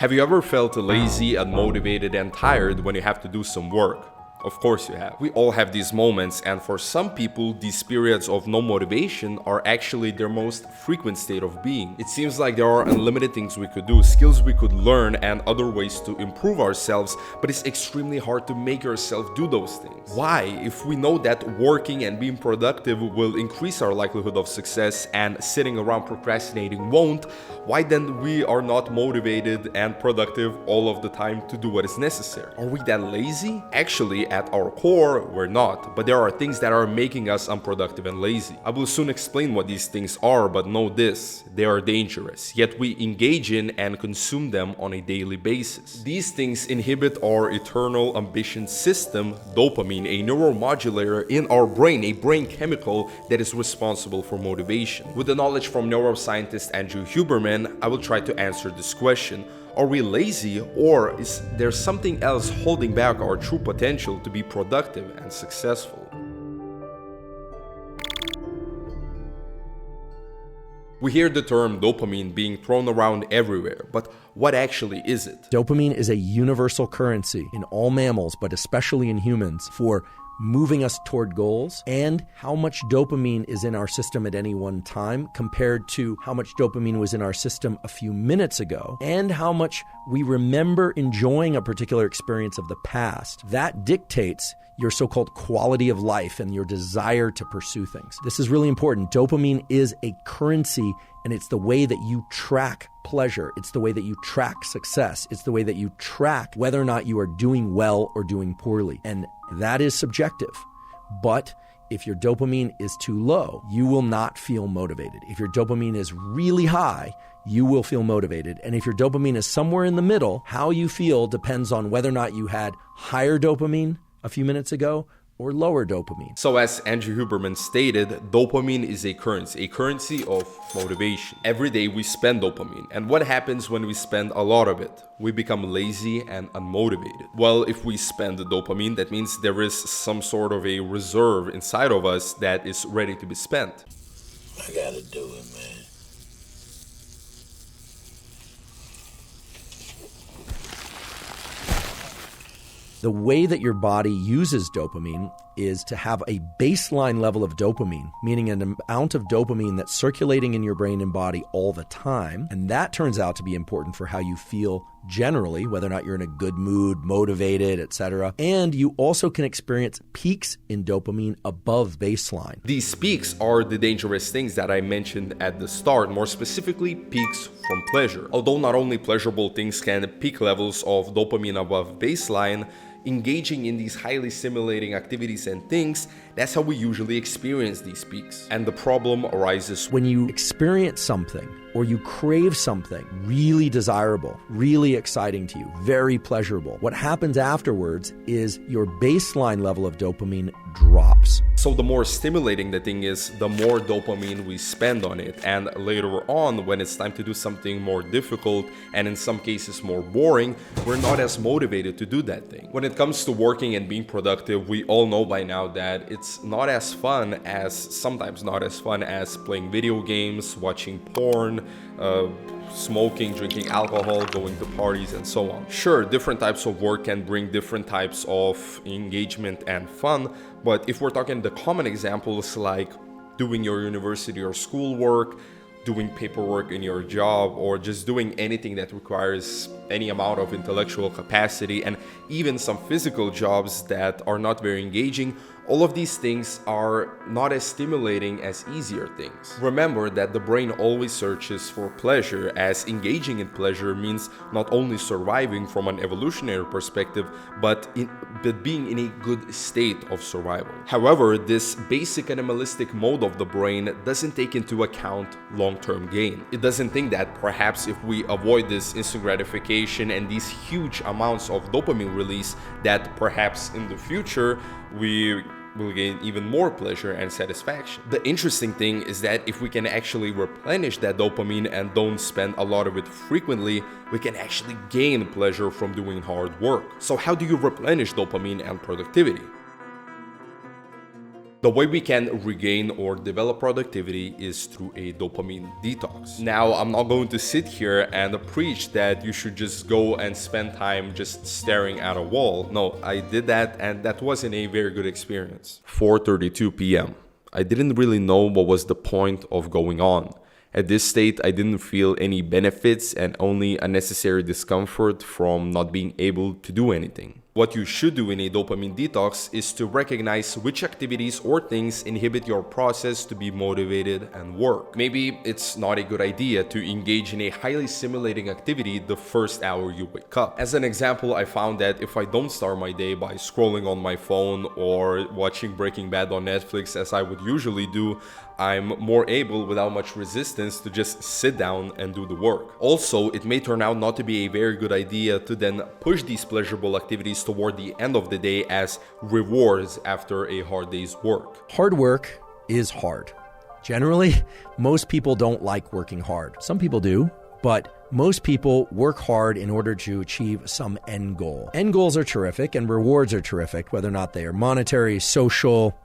Have you ever felt lazy, unmotivated, and tired when you have to do some work? Of course you have. We all have these moments, and for some people, these periods of no motivation are actually their most frequent state of being. It seems like there are unlimited things we could do, skills we could learn, and other ways to improve ourselves, but it's extremely hard to make yourself do those things. Why? If we know that working and being productive will increase our likelihood of success and sitting around procrastinating won't, why then we are not motivated and productive all of the time to do what is necessary? Are we that lazy? Actually, at our core, we're not, but there are things that are making us unproductive and lazy. I will soon explain what these things are, but know this, they are dangerous, yet we engage in and consume them on a daily basis. These things inhibit our eternal ambition system, dopamine, a neuromodulator in our brain, a brain chemical that is responsible for motivation. With the knowledge from neuroscientist Andrew Huberman, I will try to answer this question. Are we lazy, or is there something else holding back our true potential to be productive and successful? We hear the term dopamine being thrown around everywhere, but what actually is it? Dopamine is a universal currency in all mammals, but especially in humans, for moving us toward goals, and how much dopamine is in our system at any one time compared to how much dopamine was in our system a few minutes ago, and how much we remember enjoying a particular experience of the past. That dictates your so-called quality of life and your desire to pursue things. This is really important. Dopamine is a currency, and it's the way that you track pleasure. It's the way that you track success. It's the way that you track whether or not you are doing well or doing poorly. And that is subjective. But if your dopamine is too low, you will not feel motivated. If your dopamine is really high, you will feel motivated. And if your dopamine is somewhere in the middle, how you feel depends on whether or not you had higher dopamine a few minutes ago or lower dopamine. So as Andrew Huberman stated, dopamine is a currency of motivation. Every day we spend dopamine, and what happens when we spend a lot of it? We become lazy and unmotivated. Well, if we spend the dopamine, that means there is some sort of a reserve inside of us that is ready to be spent. I gotta do it, man. The way that your body uses dopamine is to have a baseline level of dopamine, meaning an amount of dopamine that's circulating in your brain and body all the time. And that turns out to be important for how you feel generally, whether or not you're in a good mood, motivated, etc. And you also can experience peaks in dopamine above baseline. These peaks are the dangerous things that I mentioned at the start, more specifically peaks from pleasure. Although not only pleasurable things can peak levels of dopamine above baseline, engaging in these highly stimulating activities and things, that's how we usually experience these peaks. And the problem arises when you experience something or you crave something really desirable, really exciting to you, very pleasurable. What happens afterwards is your baseline level of dopamine drops. So the more stimulating the thing is, the more dopamine we spend on it. And later on, when it's time to do something more difficult and in some cases more boring, we're not as motivated to do that thing. When it comes to working and being productive, we all know by now that it's not as fun as, sometimes not as fun as playing video games, watching porn, smoking, drinking alcohol, going to parties, and so on. Sure, different types of work can bring different types of engagement and fun, but if we're talking the common examples like doing your university or school work, doing paperwork in your job, or just doing anything that requires any amount of intellectual capacity, and even some physical jobs that are not very engaging, all of these things are not as stimulating as easier things. Remember that the brain always searches for pleasure, as engaging in pleasure means not only surviving from an evolutionary perspective, but being in a good state of survival. However, this basic animalistic mode of the brain doesn't take into account long-term gain. It doesn't think that perhaps if we avoid this instant gratification and these huge amounts of dopamine release, that perhaps in the future we will gain even more pleasure and satisfaction. The interesting thing is that if we can actually replenish that dopamine and don't spend a lot of it frequently, we can actually gain pleasure from doing hard work. So how do you replenish dopamine and productivity? The way we can regain or develop productivity is through a dopamine detox. Now, I'm not going to sit here and preach that you should just go and spend time just staring at a wall. No, I did that and that wasn't a very good experience. 4:32 p.m. I didn't really know what was the point of going on. At this state, I didn't feel any benefits and only unnecessary discomfort from not being able to do anything. What you should do in a dopamine detox is to recognize which activities or things inhibit your process to be motivated and work. Maybe it's not a good idea to engage in a highly stimulating activity the first hour you wake up. As an example, I found that if I don't start my day by scrolling on my phone or watching Breaking Bad on Netflix as I would usually do, I'm more able, without much resistance, to just sit down and do the work. Also, it may turn out not to be a very good idea to then push these pleasurable activities toward the end of the day as rewards after a hard day's work. Hard work is hard. Generally, most people don't like working hard. Some people do, but most people work hard in order to achieve some end goal. End goals are terrific and rewards are terrific, whether or not they are monetary, social,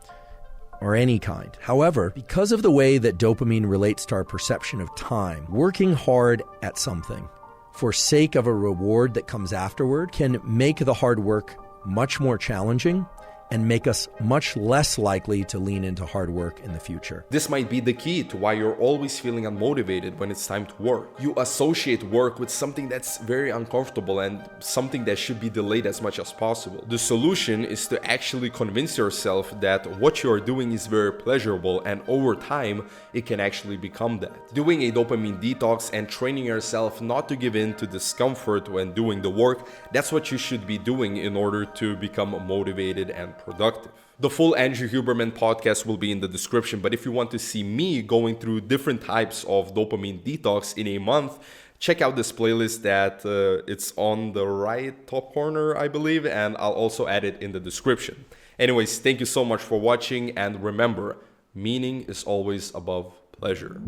or any kind. However, because of the way that dopamine relates to our perception of time, working hard at something for sake of a reward that comes afterward can make the hard work much more challenging and make us much less likely to lean into hard work in the future. This might be the key to why you're always feeling unmotivated when it's time to work. You associate work with something that's very uncomfortable and something that should be delayed as much as possible. The solution is to actually convince yourself that what you're doing is very pleasurable, and over time, it can actually become that. Doing a dopamine detox and training yourself not to give in to discomfort when doing the work, that's what you should be doing in order to become motivated and productive. The full Andrew Huberman podcast will be in the description, but if you want to see me going through different types of dopamine detox in a month, check out this playlist that it's on the right top corner, I believe, and I'll also add it in the description. Anyways, thank you so much for watching, and remember, meaning is always above pleasure.